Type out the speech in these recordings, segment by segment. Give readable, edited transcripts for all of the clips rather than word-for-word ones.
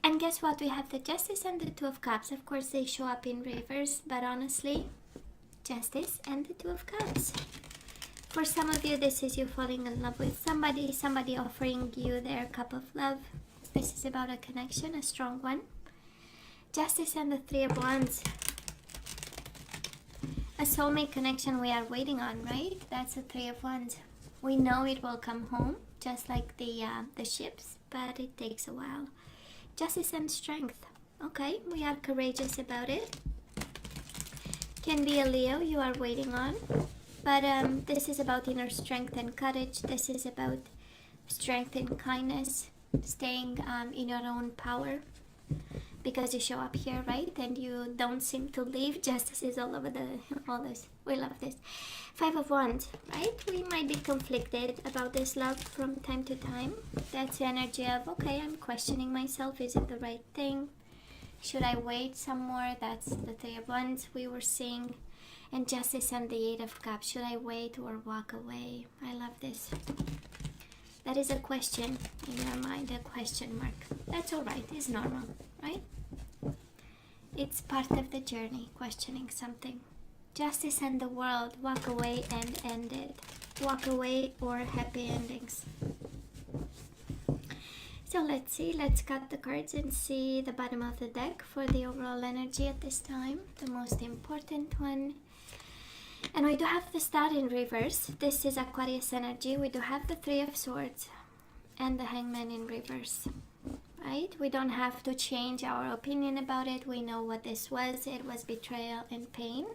And guess what? We have the Justice and the Two of Cups. Of course, they show up in reverse, but honestly, Justice and the Two of Cups. For some of you, this is you falling in love with somebody offering you their cup of love. This is about a connection, a strong one. Justice and the Three of Wands. A soulmate connection we are waiting on, right? That's the Three of Wands. We know it will come home, just like the ships, but it takes a while. Justice and strength. Okay, we are courageous about it. Can be a Leo you are waiting on. But this is about inner strength and courage. This is about strength and kindness. Staying in your own power. Because you show up here, right? And you don't seem to leave. Justice is all over all this. We love this. Five of Wands, right? We might be conflicted about this love from time to time. That's the energy of, okay, I'm questioning myself. Is it the right thing? Should I wait some more? That's the Three of Wands we were seeing. And Justice and the Eight of Cups. Should I wait or walk away? I love this. That is a question in your mind, a question mark. That's all right. It's normal, right? It's part of the journey, questioning something. Justice and the World. Walk away and end it. Walk away or happy endings. So let's see. Let's cut the cards and see the bottom of the deck for the overall energy at this time. The most important one. And we do have the Star in reverse. This is Aquarius energy. We do have the Three of Swords and the Hangman in reverse. Right? We don't have to change our opinion about it. We know what this was. It was betrayal and pain.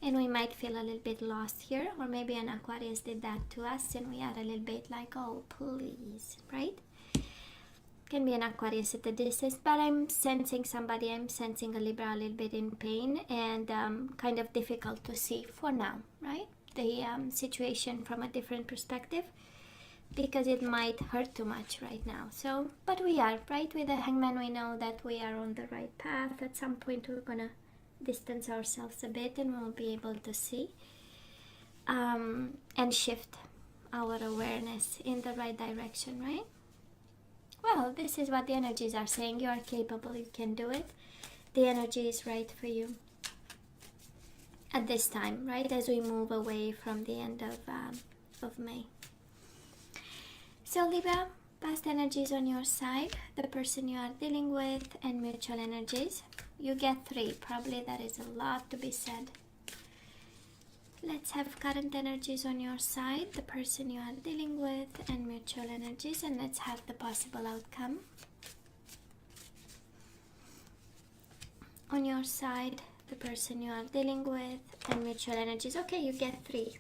And we might feel a little bit lost here. Or maybe an Aquarius did that to us and we are a little bit like, oh, please. Right? Can be an Aquarius at a distance, but I'm sensing somebody, I'm sensing a Libra a little bit in pain and kind of difficult to see for now, right? The situation from a different perspective because it might hurt too much right now. So, but we are, right? With the Hangman, we know that we are on the right path. At some point, we're gonna distance ourselves a bit and we'll be able to see and shift our awareness in the right direction, right? Well, this is what the energies are saying. You are capable, you can do it. The energy is right for you at this time, right? As we move away from the end of May. So Libra, past energies on your side, the person you are dealing with, and mutual energies. You get 3. Probably that is a lot to be said. Let's have current energies on your side, the person you are dealing with, and mutual energies, and let's have the possible outcome. On your side, the person you are dealing with, and mutual energies. Okay, you get 3.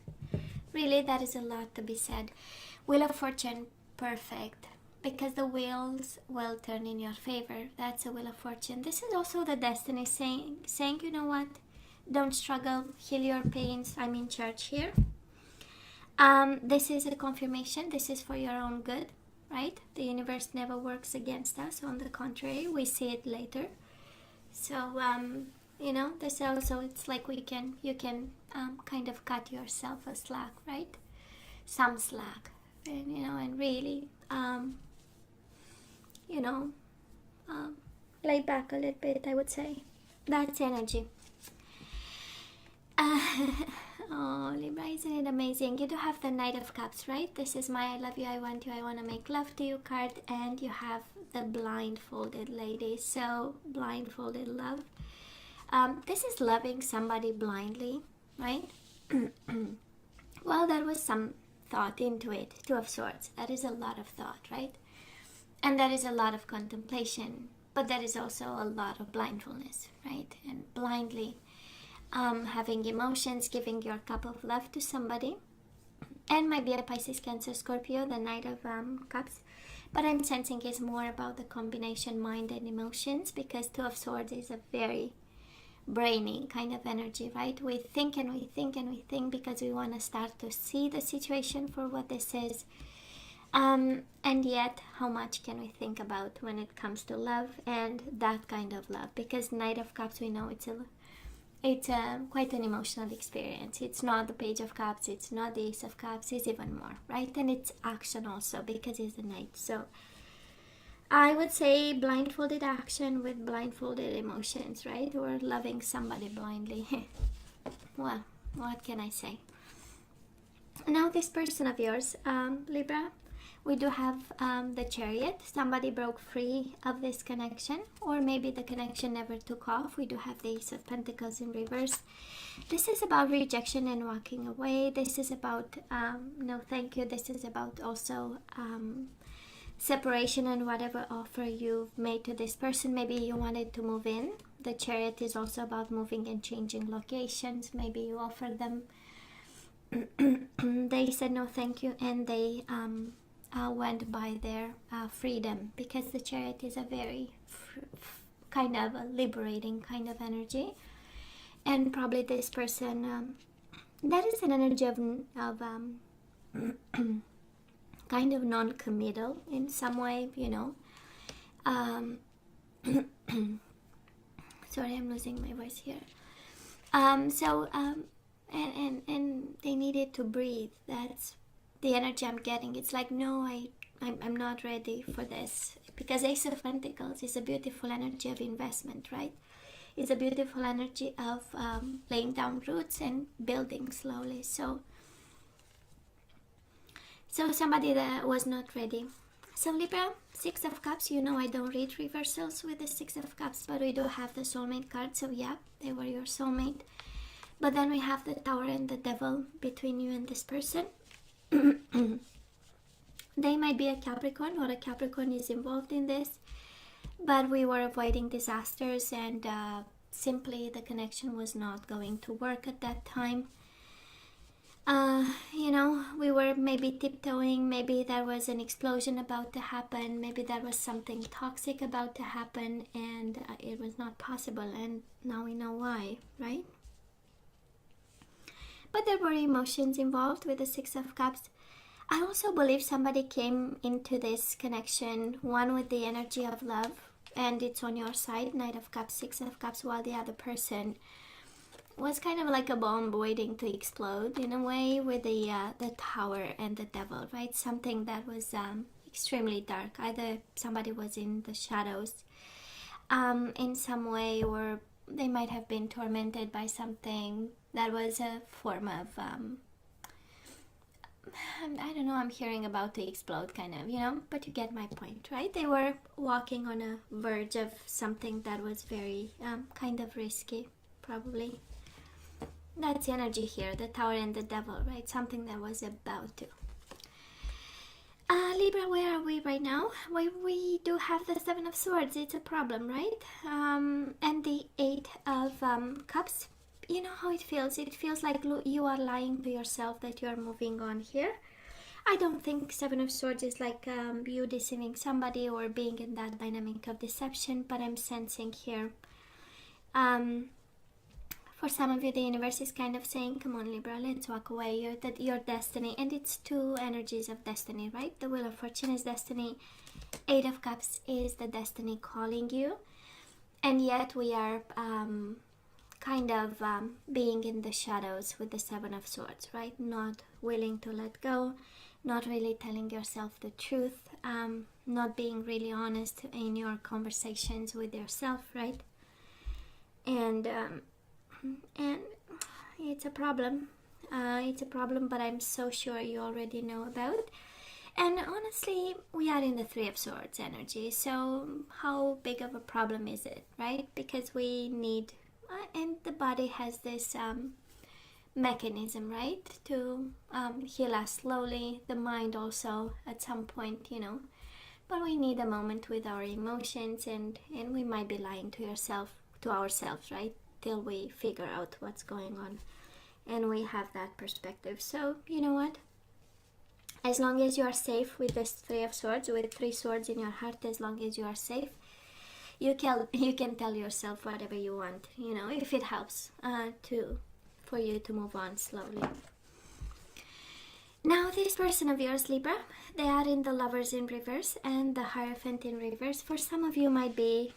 Really, that is a lot to be said. Wheel of Fortune, perfect. Because the wheels will turn in your favor. That's a Wheel of Fortune. This is also the destiny saying, you know what? Don't struggle, heal your pains. I'm in church here. This is a confirmation. This is for your own good, right? The universe never works against us. On the contrary, we see it later. So, you know, this also, it's like you can kind of cut yourself a slack, right? Some slack, and, you know, and really, you know, lay back a little bit, I would say. That's energy. Oh, Libra, isn't it amazing? You do have the Knight of Cups, right? This is my I love you, I want you, I want to make love to you card. And you have the blindfolded lady. So, blindfolded love. This is loving somebody blindly, right? Well, there was some thought into it. 2 of Swords. That is a lot of thought, right? And there is a lot of contemplation. But there is also a lot of blindfulness, right? And blindly having emotions, giving your cup of love to somebody. And might be a Pisces, Cancer, Scorpio, the Knight of Cups. But I'm sensing it's more about the combination mind and emotions, because 2 of Swords is a very brainy kind of energy, right? We think and we think and we think because we want to start to see the situation for what this is. And yet, how much can we think about when it comes to love and that kind of love? Because Knight of Cups, we know it's quite an emotional experience. It's not the Page of Cups, it's not the Ace of Cups, it's even more, right? And it's action also because it's the Knight. So I would say blindfolded action with blindfolded emotions, right? Or loving somebody blindly. Well, what can I say? Now this person of yours, Libra, we do have the Chariot. Somebody broke free of this connection, or maybe the connection never took off. We do have the Ace of Pentacles in reverse. This is about rejection and walking away. This is about no thank you. This is about also separation and whatever offer you've made to this person. Maybe you wanted to move in. The Chariot is also about moving and changing locations. Maybe you offered them. They said no thank you, and they went by their freedom, because the Chariot is a very kind of a liberating kind of energy. And probably this person, that is an energy of kind of non-committal in some way, you know. Sorry, I'm losing my voice here. And they needed to breathe. That's the energy I'm getting. It's like, no, I'm not ready for this, because Ace of Pentacles is a beautiful energy of investment, right? It's a beautiful energy of laying down roots and building slowly. So somebody that was not ready. So Libra, Six of Cups, you know I don't read reversals with the Six of Cups, but we do have the soulmate card, so yeah, they were your soulmate. But then we have the Tower and the Devil between you and this person. They might be a Capricorn, or a Capricorn is involved in this, but we were avoiding disasters, and simply the connection was not going to work at that time. You know, we were maybe tiptoeing. Maybe there was an explosion about to happen. Maybe there was something toxic about to happen, and it was not possible, and now we know why, right? But there were emotions involved with the Six of Cups. I also believe somebody came into this connection, one with the energy of love, and it's on your side, Knight of Cups, Six of Cups, while the other person was kind of like a bomb waiting to explode in a way, with the Tower and the Devil, right? Something that was extremely dark. Either somebody was in the shadows in some way, or they might have been tormented by something that was a form of I don't know, I'm hearing about to explode kind of, you know, but you get my point, right? They were walking on a verge of something that was very kind of risky, probably. That's the energy here, the Tower and the Devil, right? Something that was about to. Libra, where are we right now? We do have the Seven of Swords. It's a problem, right? And the Eight of Cups. You know how it feels. It feels like you are lying to yourself that you are moving on here. I don't think Seven of Swords is like you deceiving somebody or being in that dynamic of deception, but I'm sensing here, for some of you, the universe is kind of saying, come on Libra, let's walk away, your destiny. And it's two energies of destiny, right? The Wheel of Fortune is destiny. Eight of Cups is the destiny calling you. And yet we are kind of being in the shadows with the Seven of Swords, right? Not willing to let go, not really telling yourself the truth, not being really honest in your conversations with yourself, right? And it's a problem. It's a problem, but I'm so sure you already know about it. And honestly, we are in the Three of Swords energy, so how big of a problem is it, right? Because we need, and the body has this mechanism, right, to heal us slowly. The mind also at some point, you know, but we need a moment with our emotions, and we might be lying to ourselves, right, till we figure out what's going on, and we have that perspective. So you know what, as long as you are safe with this Three of Swords, with three swords in your heart, as long as you are safe, you can tell yourself whatever you want, you know, if it helps for you to move on slowly. Now this person of yours, Libra, they are in the Lovers in reverse and the Hierophant in reverse. For some of you might be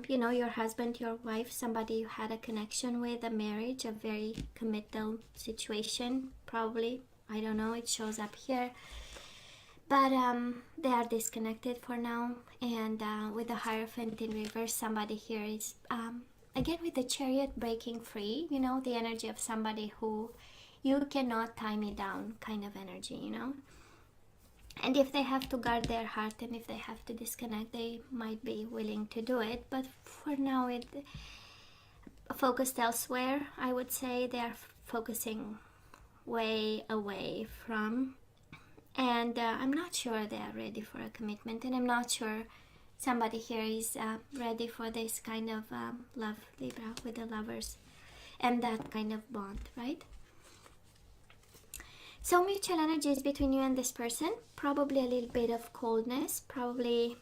you know, your husband, your wife, somebody you had a connection with, a marriage, a very committal situation, probably. I don't know, it shows up here. but they are disconnected for now. And with the Hierophant in reverse, somebody here is again with the Chariot, breaking free, you know, the energy of somebody who you cannot tie me down kind of energy, you know. And if they have to guard their heart and if they have to disconnect, they might be willing to do it. But for now, it focused elsewhere. I would say they are focusing way away from. And I'm not sure they are ready for a commitment. And I'm not sure somebody here is ready for this kind of love, Libra, with the Lovers. And that kind of bond, right? So mutual energies between you and this person, probably a little bit of coldness, probably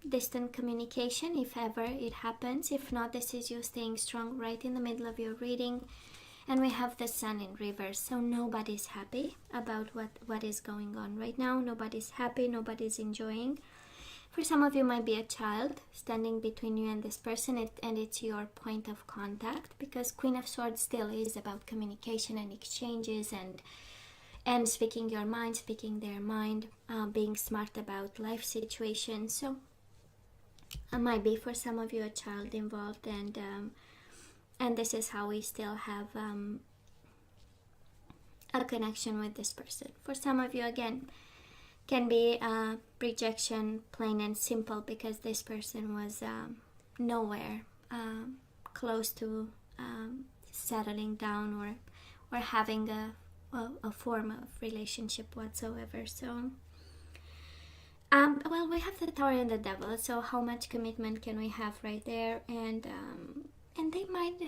distant communication if ever it happens. If not, this is you staying strong right in the middle of your reading. And we have the Sun in reverse, so nobody's happy about what is going on right now. Nobody's happy, nobody's enjoying. For some of you might be a child standing between you and this person, and it's your point of contact, because Queen of Swords still is about communication and exchanges and speaking your mind, speaking their mind, being smart about life situations. So it might be for some of you a child involved, and this is how we still have a connection with this person. For some of you, again, can be rejection, plain and simple, because this person was nowhere close to settling down or having a form of relationship whatsoever. So well, we have the Tower and the Devil, so how much commitment can we have right there? And they might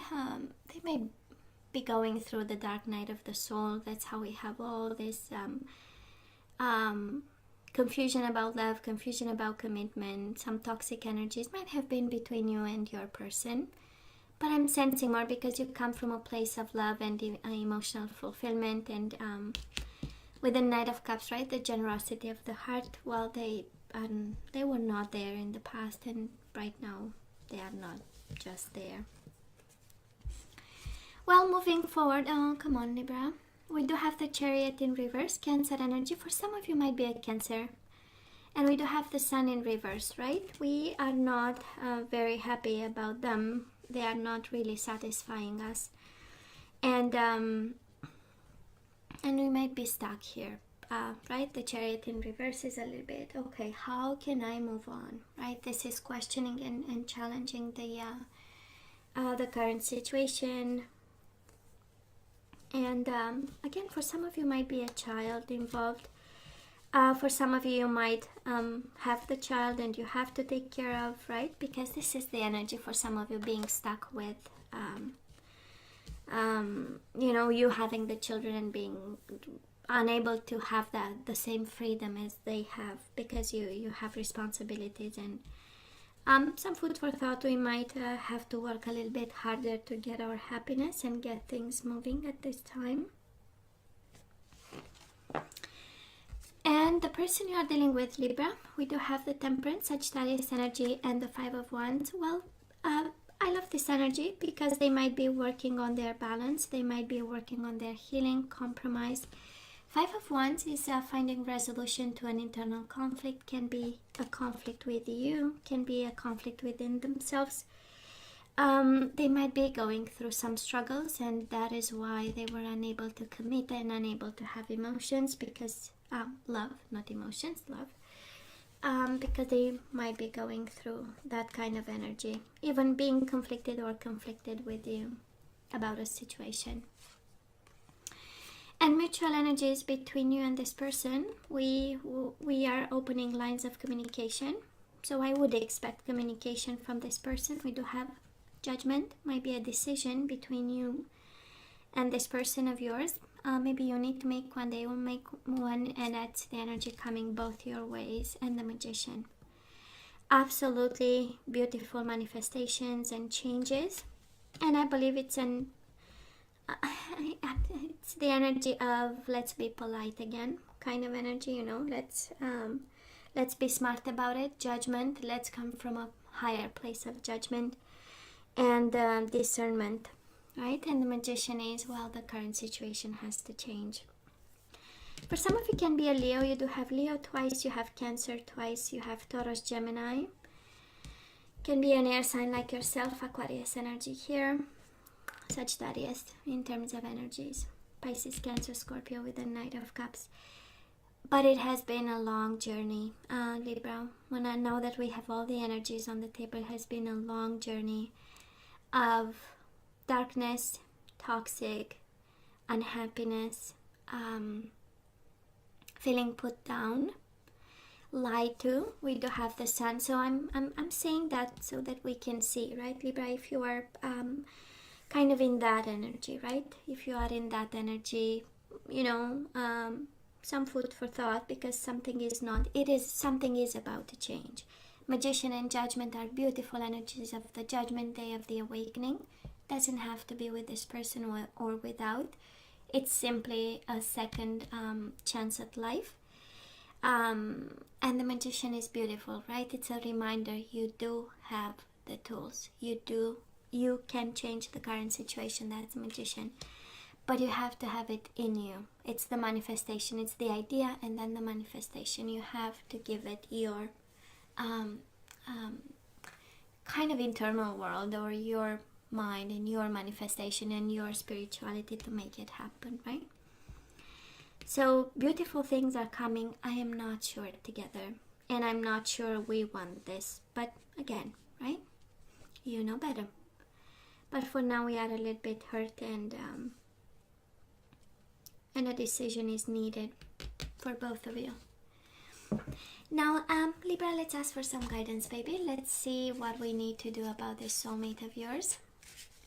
be going through the dark night of the soul. That's how we have all this confusion about love, confusion about commitment. Some toxic energies might have been between you and your person. But I'm sensing more because you come from a place of love and emotional fulfillment, and with the Knight of Cups, right, the generosity of the heart. Well, they were not there in the past, and right now they are not just there. Well, moving forward, oh, come on, Libra. We do have the Chariot in reverse, Cancer energy. For some of you might be a Cancer. And we do have the Sun in reverse, right? We are not very happy about them. They are not really satisfying us. And we might be stuck here, right? The Chariot in reverse is a little bit, okay, how can I move on, right? This is questioning and challenging the current situation. And again, for some of you might be a child involved. For some of you might have the child and you have to take care of, right? Because this is the energy for some of you being stuck with, you know, you having the children and being unable to have the same freedom as they have, because you have responsibilities. And some food for thought, we might have to work a little bit harder to get our happiness and get things moving at this time. And the person you are dealing with, Libra, we do have the Temperance, Sagittarius energy, and the Five of Wands. Well, I love this energy because they might be working on their balance. They might be working on their healing, compromise. Five of Wands is finding resolution to an internal conflict. Can be a conflict with you, can be a conflict within themselves. They might be going through some struggles, and that is why they were unable to commit and unable to have emotions, because love, not emotions, love, because they might be going through that kind of energy, even being conflicted with you about a situation. And mutual energies between you and this person, we are opening lines of communication, so I would expect communication from this person. We do have Judgment, might be a decision between you and this person of yours. Maybe you need to make one, they will make one, and that's the energy coming both your ways. And the Magician. Absolutely beautiful manifestations and changes. And I believe it's the energy of let's be polite again kind of energy, you know, let's be smart about it. Judgment, let's come from a higher place of judgment and discernment. Right? And the Magician is, well, the current situation has to change. For some of you can be a Leo. You do have Leo twice, you have Cancer twice, you have Taurus, Gemini. Can be an air sign like yourself, Aquarius energy here. Sagittarius in terms of energies. Pisces, Cancer, Scorpio with the Knight of Cups. But it has been a long journey, Libra. When I know that we have all the energies on the table, it has been a long journey of darkness, toxic, unhappiness, feeling put down, lied to. We do have the Sun, so I'm saying that so that we can see, right, Libra? If you are kind of in that energy, right? If you are in that energy, you know, some food for thought, because something is about to change. Magician and Judgment are beautiful energies of the Judgment Day, of the awakening. Doesn't have to be with this person or without. It's simply a second chance at life. And the Magician is beautiful, right? It's a reminder you do have the tools. You can change the current situation. That's a Magician. But you have to have it in you. It's the manifestation. It's the idea and then the manifestation. You have to give it your kind of internal world, or your mind and your manifestation and your spirituality to make it happen, right? So beautiful things are coming. I am not sure together. And I'm not sure we want this. But again, right? You know better. But for now we are a little bit hurt, and a decision is needed for both of you. Now, Libra, let's ask for some guidance, baby. Let's see what we need to do about this soulmate of yours.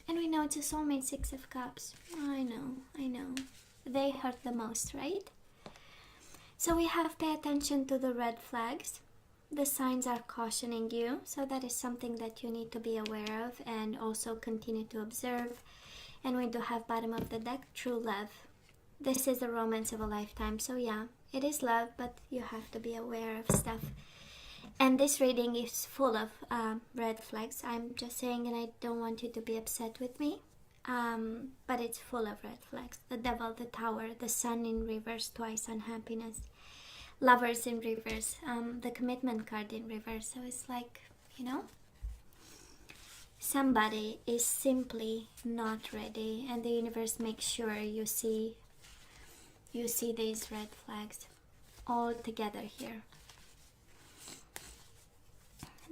And we know it's a soulmate, Six of Cups. I know. They hurt the most, right? So we have pay attention to the red flags. The signs are cautioning you. So that is something that you need to be aware of and also continue to observe. And we do have bottom of the deck, true love. This is the romance of a lifetime. So yeah, it is love, but you have to be aware of stuff. And this reading is full of red flags. I'm just saying, and I don't want you to be upset with me. But it's full of red flags. The Devil, the Tower, the Sun in reverse twice, unhappiness. Lovers in reverse. The Commitment card in reverse. So it's like, you know, somebody is simply not ready. And the universe makes sure you see these red flags all together here.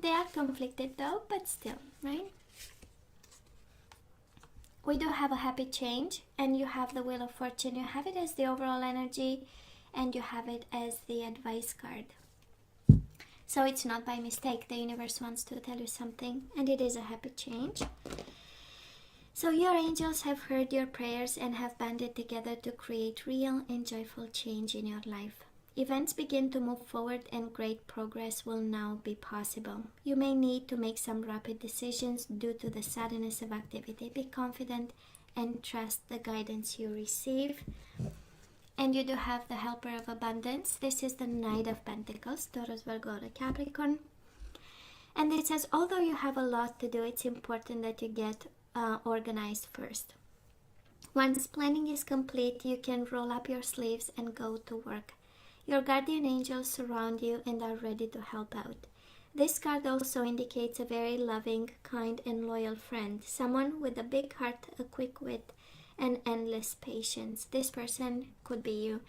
They are conflicted though, but still, right? We do have a happy change, and you have the Wheel of Fortune. You have it as the overall energy, and you have it as the advice card. So it's not by mistake. The universe wants to tell you something, and it is a happy change. So your angels have heard your prayers and have banded together to create real and joyful change in your life. Events begin to move forward, and great progress will now be possible. You may need to make some rapid decisions due to the suddenness of activity. Be confident and trust the guidance you receive. And you do have the Helper of Abundance. This is the Knight of Pentacles, Taurus, Virgo, Capricorn. And it says, although you have a lot to do, it's important that you get organized first. Once planning is complete, you can roll up your sleeves and go to work. Your guardian angels surround you and are ready to help out. This card also indicates a very loving, kind, and loyal friend. Someone with a big heart, a quick wit, and endless patience. This person could be you.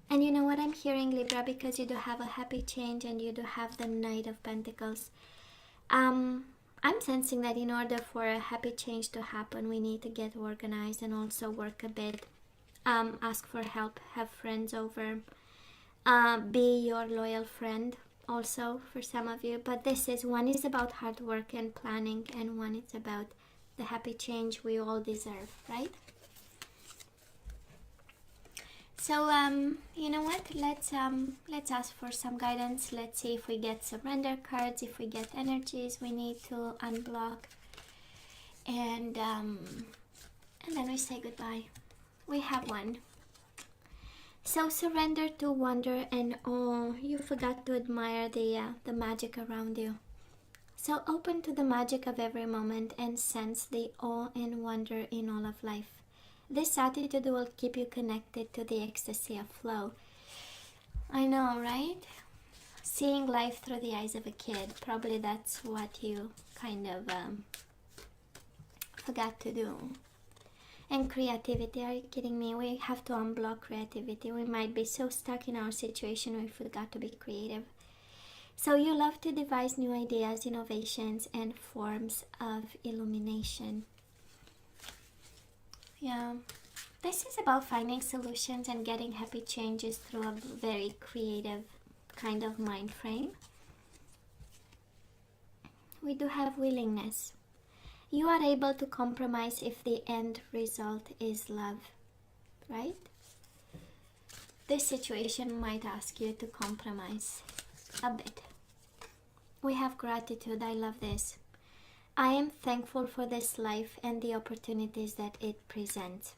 And you know what I'm hearing, Libra, because you do have a happy change and you do have the Knight of Pentacles. I'm sensing that in order for a happy change to happen, we need to get organized and also work a bit. Ask for help, have friends over. Be your loyal friend also for some of you. But this is, one is about hard work and planning, and one is about the happy change we all deserve, right? So you know what, let's ask for some guidance. Let's see if we get surrender cards, if we get energies we need to unblock, and then we say goodbye. We have one. So surrender to wonder and awe. You forgot to admire the magic around you. So open to the magic of every moment and sense the awe and wonder in all of life. This attitude will keep you connected to the ecstasy of flow. I know, right? Seeing life through the eyes of a kid. Probably that's what you kind of forgot to do. And creativity, are you kidding me? We have to unblock creativity. We might be so stuck in our situation we forgot to be creative. So you love to devise new ideas, innovations, and forms of illumination. Yeah. This is about finding solutions and getting happy changes through a very creative kind of mind frame. We do have willingness. You are able to compromise if the end result is love, right? This situation might ask you to compromise a bit. We have gratitude. I love this. I am thankful for this life and the opportunities that it presents.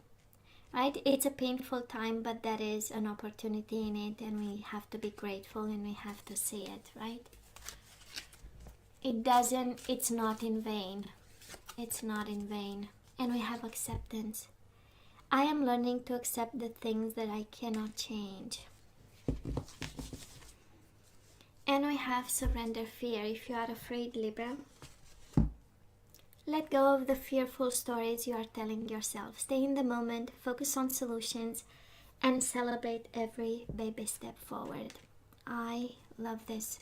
Right? It's a painful time, but there is an opportunity in it, and we have to be grateful and we have to see it, right? It's not in vain. It's not in vain. And we have acceptance. I am learning to accept the things that I cannot change. And we have surrender fear. If you are afraid, Libra, let go of the fearful stories you are telling yourself. Stay in the moment, focus on solutions, and celebrate every baby step forward. I love this.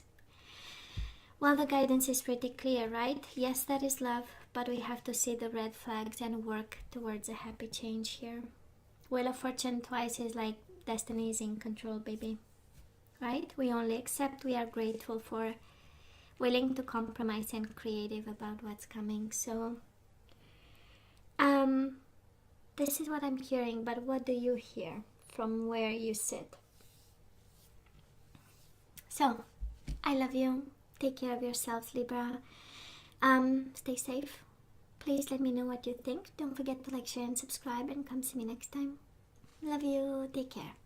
Well, the guidance is pretty clear, right? Yes, that is love, but we have to see the red flags and work towards a happy change here. Wheel of Fortune twice is like destiny is in control, baby. Right? We only accept, we are grateful for, willing to compromise and creative about what's coming. So, this is what I'm hearing, but what do you hear from where you sit? So, I love you. Take care of yourselves, Libra. Stay safe. Please let me know what you think. Don't forget to like, share, and subscribe, and come see me next time. Love you. Take care.